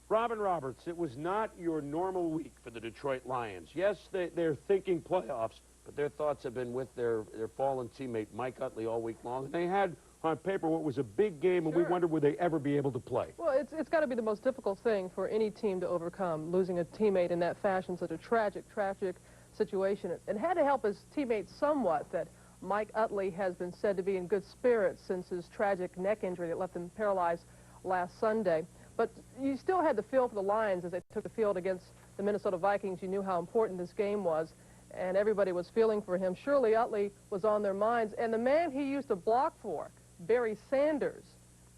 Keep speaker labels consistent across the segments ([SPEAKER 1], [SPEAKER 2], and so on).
[SPEAKER 1] Robin Roberts, it was not your normal week for the Detroit Lions. Yes, they're thinking playoffs, but their thoughts have been with their fallen teammate Mike Utley all week long. And they had on paper what was a big game, and we wondered would they ever be able to play.
[SPEAKER 2] Well, it's got to be the most difficult thing for any team to overcome, losing a teammate in that fashion, such a tragic situation. It had to help his teammates somewhat that Mike Utley has been said to be in good spirits since his tragic neck injury that left him paralyzed last Sunday. But you still had to feel for the Lions as they took the field against the Minnesota Vikings. You knew how important this game was, and everybody was feeling for him. Surely Utley was on their minds, and the man he used to block for, Barry Sanders,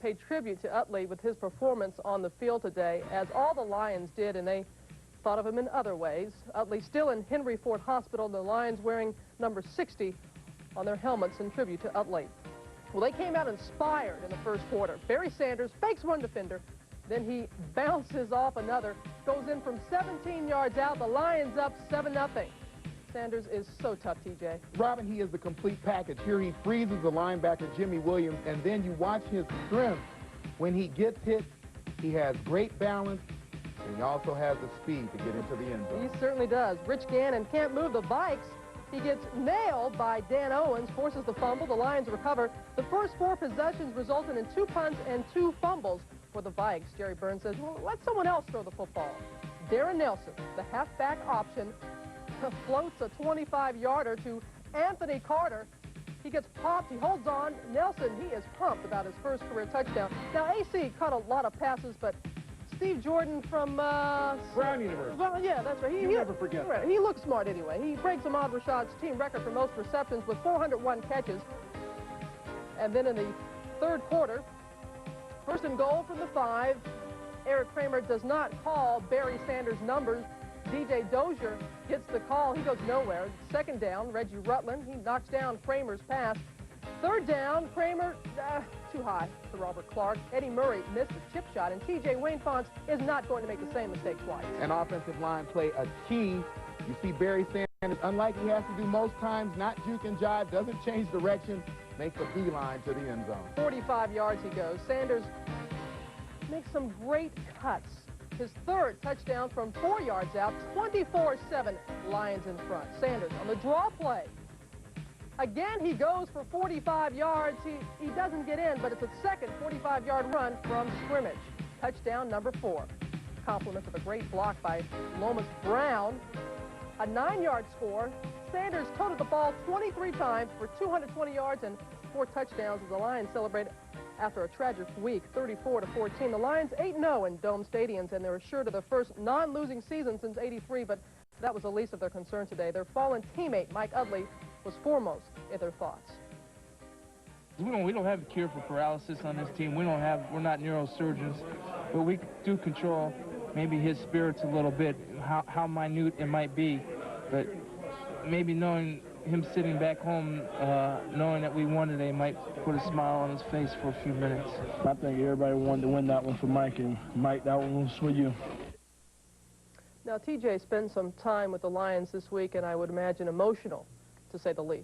[SPEAKER 2] paid tribute to Utley with his performance on the field today, as all the Lions did, and they thought of him in other ways. Utley still in Henry Ford Hospital, the Lions wearing number 60 on their helmets in tribute to Utley. Well, they came out inspired in the first quarter. Barry Sanders fakes one defender, then he bounces off another, goes in from 17 yards out. The Lions up 7-0. Sanders is so tough, TJ.
[SPEAKER 3] Robin, he is the complete package. Here he freezes the linebacker, Jimmy Williams, and then you watch his strength. When he gets hit, he has great balance, and he also has the speed to get into the end zone.
[SPEAKER 2] He certainly does. Rich Gannon can't move the Vikes. He gets nailed by Dan Owens, forces the fumble. The Lions recover. The first 4 possessions resulted in 2 punts and 2 fumbles for the Vikes. Jerry Burns says, well, let someone else throw the football. Darren Nelson, the halfback option, floats a 25-yarder to Anthony Carter. He gets popped. He holds on. Nelson, he is pumped about his first career touchdown. Now, AC caught a lot of passes, but Steve Jordan from
[SPEAKER 1] Brown University.
[SPEAKER 2] Well, yeah, that's right.
[SPEAKER 1] You'll never forget that.
[SPEAKER 2] He looks smart anyway. He breaks Ahmad Rashad's team record for most receptions with 401 catches. And then in the third quarter, first and goal from the 5. Eric Kramer does not call Barry Sanders' numbers. DJ Dozier gets the call. He goes nowhere. Second down, Reggie Rutland. He knocks down Kramer's pass. Third down, Kramer, too high for Robert Clark. Eddie Murray missed a chip shot, and TJ Wayne Fonts is not going to make the same mistake twice.
[SPEAKER 3] An offensive line play, a key. You see Barry Sanders, unlike he has to do most times, not juke and jive, doesn't change direction, makes a beeline to the end zone.
[SPEAKER 2] 45 yards he goes. Sanders makes some great cuts. His third touchdown from 4 yards out, 24-7, Lions in front. Sanders on the draw play. Again, he goes for 45 yards. He doesn't get in, but it's a second 45-yard run from scrimmage. Touchdown number 4. Compliments of a great block by Lomas Brown. A 9-yard score. Sanders toted the ball 23 times for 220 yards and 4 touchdowns as the Lions celebrate after a tragic week, 34-14. The Lions 8-0 in dome stadiums, and they're assured of their first non-losing season since '83, but that was the least of their concern today. Their fallen teammate, Mike Utley, was foremost in their thoughts.
[SPEAKER 4] We don't have a cure for paralysis on this team. We're not neurosurgeons, but we do control maybe his spirits a little bit, how minute it might be. But maybe knowing him sitting back home, knowing that we won today, might put a smile on his face for a few minutes.
[SPEAKER 5] I think everybody wanted to win that one for Mike, and Mike, that one was for you.
[SPEAKER 2] Now, TJ spent some time with the Lions this week, and I would imagine emotional, to say the least.